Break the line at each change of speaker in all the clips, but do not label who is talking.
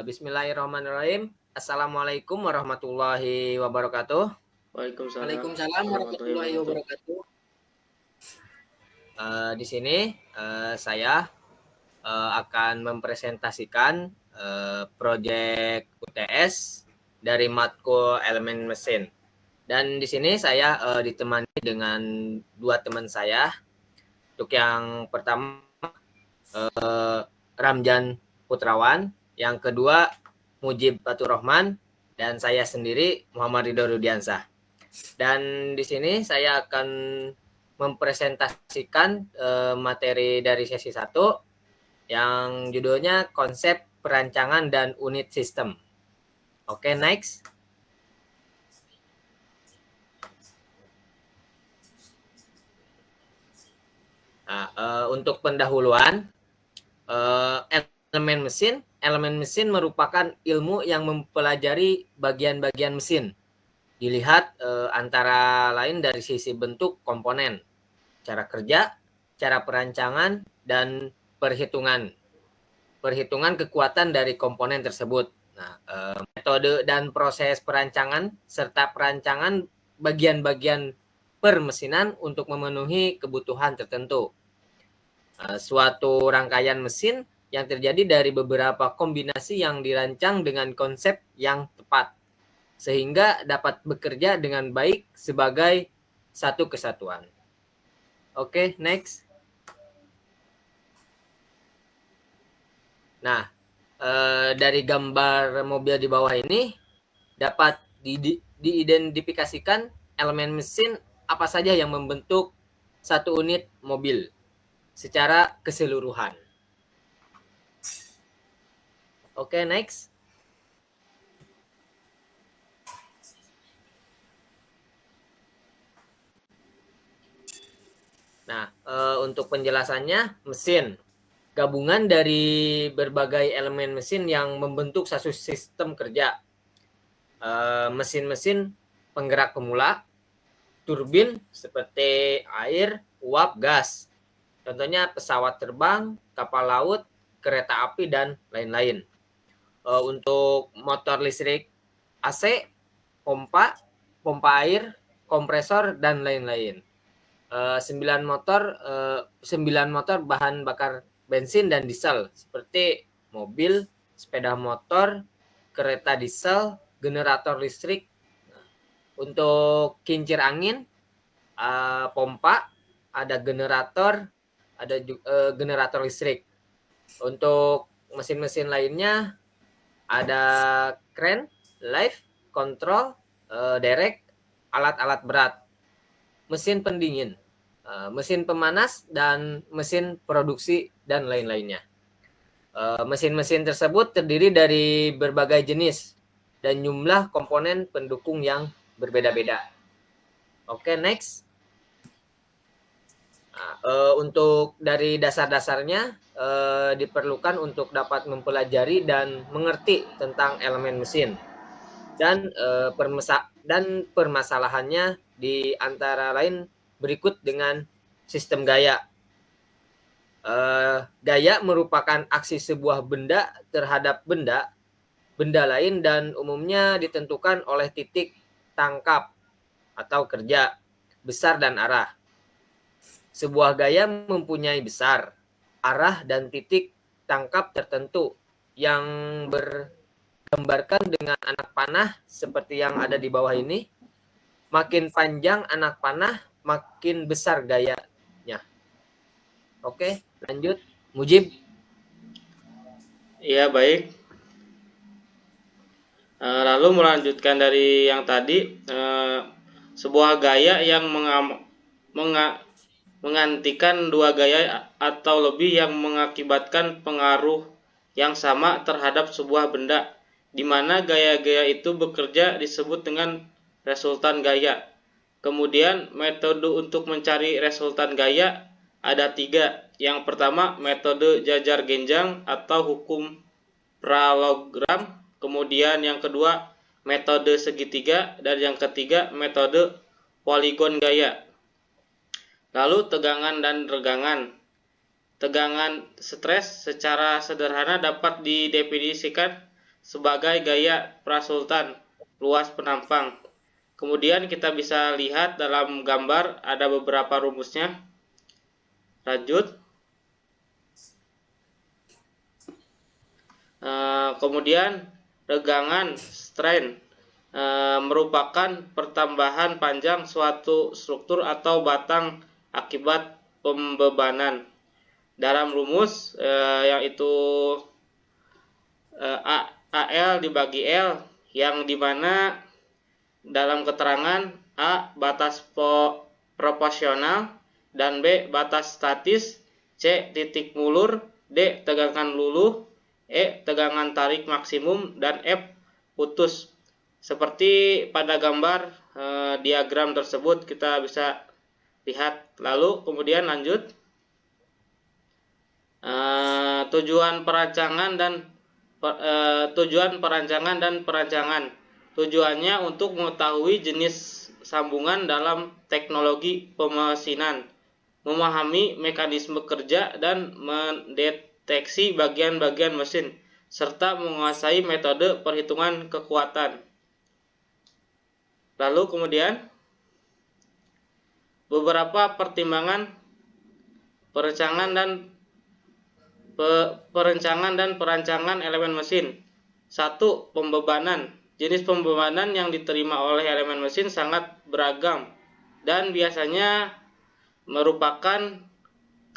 Bismillahirrahmanirrahim. Assalamualaikum warahmatullahi wabarakatuh.
Waalaikumsalam
Waalaikumsalam
warahmatullahi
warahmatullahi
wabarakatuh.
wabarakatuh.
Di sini saya akan mempresentasikan proyek UTS dari matkul elemen mesin. Dan di sini saya ditemani dengan dua teman saya. Untuk yang pertama Ramjan Putrawan, yang kedua Mujib Baturrahman, dan saya sendiri Muhammad Ridho Rudiansah. Dan di sini saya akan mempresentasikan materi dari sesi 1 yang judulnya konsep perancangan dan unit sistem. Oke, next. Nah, untuk pendahuluan, elemen mesin merupakan ilmu yang mempelajari bagian-bagian mesin. Dilihat antara lain dari sisi bentuk komponen, cara kerja, cara perancangan, dan perhitungan kekuatan dari komponen tersebut. Nah, metode dan proses perancangan serta perancangan bagian-bagian permesinan untuk memenuhi kebutuhan tertentu. Suatu rangkaian mesin yang terjadi dari beberapa kombinasi yang dirancang dengan konsep yang tepat, sehingga dapat bekerja dengan baik sebagai satu kesatuan. Oke, next. Nah, dari gambar mobil di bawah ini dapat diidentifikasikan elemen mesin apa saja yang membentuk satu unit mobil secara keseluruhan. Oke, next. Nah, untuk penjelasannya, mesin gabungan dari berbagai elemen mesin yang membentuk satu sistem kerja. Mesin-mesin penggerak pemula, turbin seperti air, uap, gas. Contohnya pesawat terbang, kapal laut, kereta api, dan lain-lain. Untuk motor listrik, AC, pompa air, kompresor, dan lain-lain. 9 motor bahan bakar bensin dan diesel seperti mobil, sepeda motor, kereta diesel, generator listrik. Untuk kincir angin, pompa, ada generator, ada generator listrik. Untuk mesin-mesin lainnya ada kren, lift, kontrol, derek, alat-alat berat, mesin pendingin, mesin pemanas, dan mesin produksi, dan lain-lainnya. Mesin-mesin tersebut terdiri dari berbagai jenis dan jumlah komponen pendukung yang berbeda-beda. Oke, next. Nah, untuk dari dasar-dasarnya diperlukan untuk dapat mempelajari dan mengerti tentang elemen mesin dan permasalahannya di antara lain berikut dengan sistem gaya. Gaya merupakan aksi sebuah benda terhadap benda lain dan umumnya ditentukan oleh titik tangkap atau kerja, besar, dan arah. Sebuah gaya mempunyai besar, arah, dan titik tangkap tertentu yang bergambarkan dengan anak panah seperti yang ada di bawah ini. Makin panjang anak panah, makin besar gayanya. Oke, lanjut. Mujib.
Iya, baik. Lalu melanjutkan dari yang tadi, sebuah gaya yang menggantikan dua gaya atau lebih yang mengakibatkan pengaruh yang sama terhadap sebuah benda, di mana gaya-gaya itu bekerja disebut dengan resultan gaya. Kemudian metode untuk mencari resultan gaya ada 3. Yang pertama metode jajar genjang atau hukum paralelogram. Kemudian yang kedua metode segitiga, dan yang ketiga metode poligon gaya. Lalu tegangan dan regangan. Tegangan stres secara sederhana dapat didefinisikan sebagai gaya prasultan luas penampang. Kemudian kita bisa lihat dalam gambar ada beberapa rumusnya. Lanjut. Kemudian regangan strain merupakan pertambahan panjang suatu struktur atau batang akibat pembebanan. Dalam rumus yaitu AL dibagi L, yang dimana dalam keterangan A batas proporsional dan B batas statis, C titik mulur, D tegangan luluh, E tegangan tarik maksimum, dan F putus. Seperti pada gambar diagram tersebut kita bisa lihat. Lalu kemudian lanjut. Tujuan perancangan dan perancangan. Tujuannya untuk mengetahui jenis sambungan dalam teknologi pemesinan, memahami mekanisme kerja dan mendeteksi bagian-bagian mesin, serta menguasai metode perhitungan kekuatan. Lalu kemudian beberapa pertimbangan perencangan dan perancangan elemen mesin. 1. Pembebanan. Jenis pembebanan yang diterima oleh elemen mesin sangat beragam dan biasanya merupakan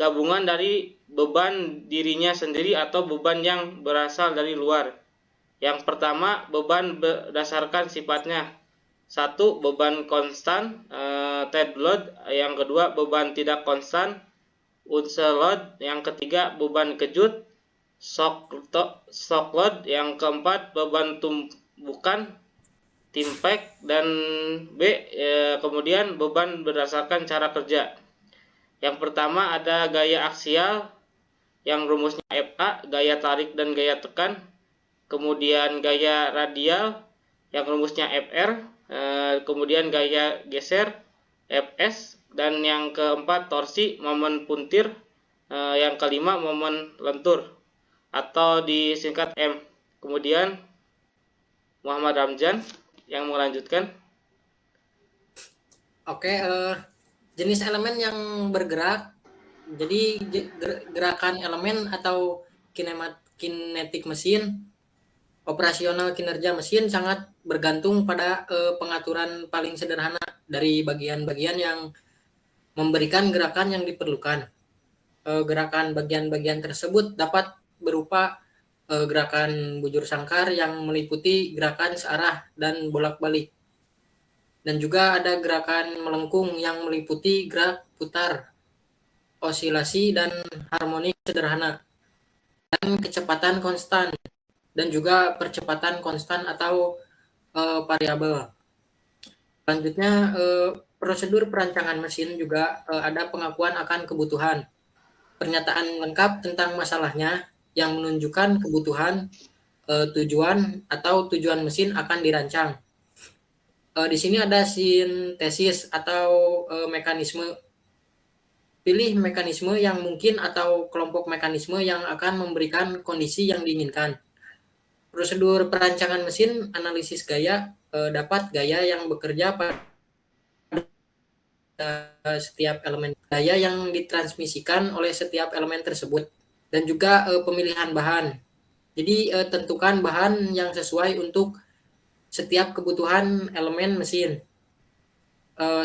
gabungan dari beban dirinya sendiri atau beban yang berasal dari luar. Yang pertama, beban berdasarkan sifatnya. 1. Beban konstan, dead load. Yang kedua, beban tidak konstan, unsur load. Yang ketiga, beban kejut, shock load. Yang keempat, beban tumbukan, impact. Dan B, kemudian beban berdasarkan cara kerja. Yang pertama ada gaya aksial yang rumusnya FA, gaya tarik dan gaya tekan. Kemudian gaya radial yang rumusnya FR, kemudian gaya geser FS, dan yang keempat torsi, momen puntir, yang kelima momen lentur atau disingkat M. Kemudian Muhammad Ramjan yang melanjutkan.
Oke, jenis elemen yang bergerak. Jadi gerakan elemen atau kinetik mesin, operasional kinerja mesin sangat bergantung pada pengaturan paling sederhana dari bagian-bagian yang memberikan gerakan yang diperlukan. Gerakan bagian-bagian tersebut dapat berupa gerakan bujur sangkar yang meliputi gerakan searah dan bolak-balik. Dan juga ada gerakan melengkung yang meliputi gerak putar, osilasi, dan harmonik sederhana. Dan kecepatan konstan dan juga percepatan konstan atau variabel. Selanjutnya, prosedur perancangan mesin juga ada pengakuan akan kebutuhan, pernyataan lengkap tentang masalahnya yang menunjukkan kebutuhan, tujuan atau tujuan mesin akan dirancang. Di sini ada sintesis atau mekanisme. Pilih mekanisme yang mungkin atau kelompok mekanisme yang akan memberikan kondisi yang diinginkan. Prosedur perancangan mesin, analisis gaya, dapat gaya yang bekerja pada setiap elemen, gaya yang ditransmisikan oleh setiap elemen tersebut, dan juga pemilihan bahan. Jadi tentukan bahan yang sesuai untuk setiap kebutuhan elemen mesin.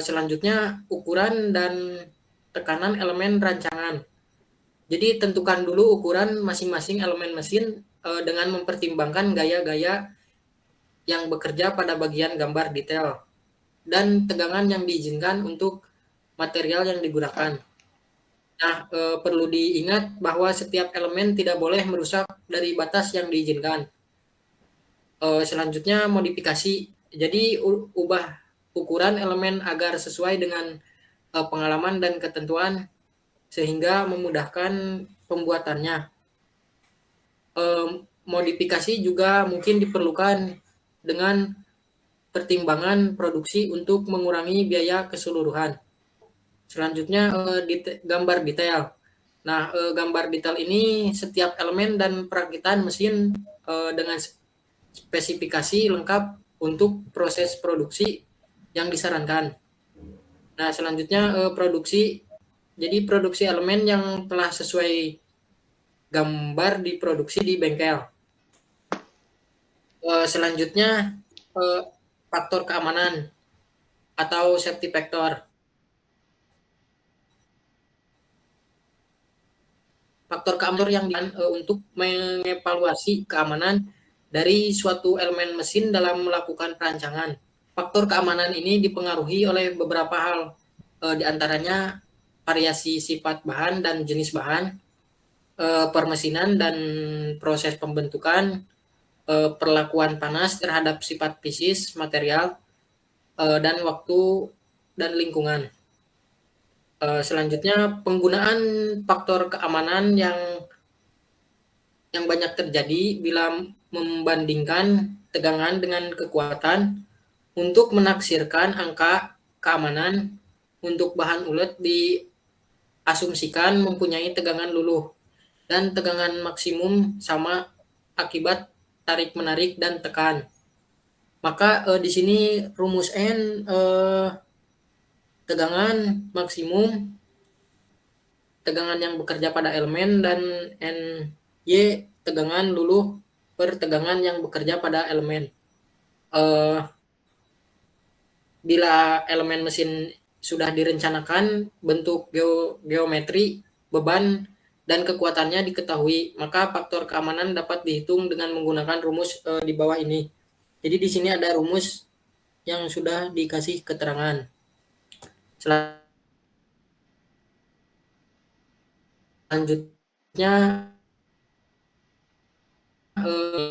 Selanjutnya, ukuran dan tekanan elemen rancangan. Jadi tentukan dulu ukuran masing-masing elemen mesin dengan mempertimbangkan gaya-gaya yang bekerja pada bagian gambar detail dan tegangan yang diizinkan untuk material yang digunakan. Nah, perlu diingat bahwa setiap elemen tidak boleh merusak dari batas yang diizinkan. Selanjutnya, modifikasi. Jadi ubah ukuran elemen agar sesuai dengan pengalaman dan ketentuan sehingga memudahkan pembuatannya. Modifikasi juga mungkin diperlukan dengan pertimbangan produksi untuk mengurangi biaya keseluruhan. Selanjutnya, gambar detail. Nah, gambar detail ini setiap elemen dan perakitan mesin dengan spesifikasi lengkap untuk proses produksi yang disarankan. Nah, selanjutnya produksi. Jadi produksi elemen yang telah sesuai gambar diproduksi di bengkel. Selanjutnya faktor keamanan atau safety factor. Faktor keamanan yang untuk mengevaluasi keamanan dari suatu elemen mesin dalam melakukan perancangan. Faktor keamanan ini dipengaruhi oleh beberapa hal, diantaranya variasi sifat bahan dan jenis bahan, permesinan dan proses pembentukan, perlakuan panas terhadap sifat fisis material, dan waktu dan lingkungan. Selanjutnya penggunaan faktor keamanan yang banyak terjadi bila membandingkan tegangan dengan kekuatan untuk menaksirkan angka keamanan untuk bahan ulet diasumsikan mempunyai tegangan luluh dan tegangan maksimum sama akibat tarik-menarik dan tekan. Maka di sini rumus N tegangan maksimum, tegangan yang bekerja pada elemen, dan NY tegangan luluh per tegangan yang bekerja pada elemen. Bila elemen mesin sudah direncanakan, bentuk geometri, beban, dan kekuatannya diketahui, maka faktor keamanan dapat dihitung dengan menggunakan rumus di bawah ini. Jadi di sini ada rumus yang sudah dikasih keterangan. Selanjutnya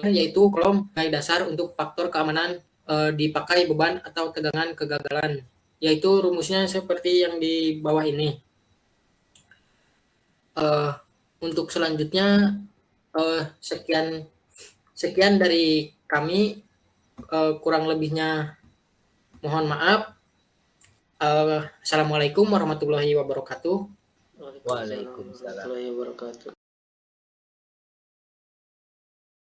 yaitu kolom nilai dasar untuk faktor keamanan dipakai beban atau tegangan kegagalan, yaitu rumusnya seperti yang di bawah ini. Untuk selanjutnya sekian dari kami, kurang lebihnya mohon maaf. Assalamualaikum warahmatullahi wabarakatuh.
Waalaikumsalam warahmatullahi wabarakatuh.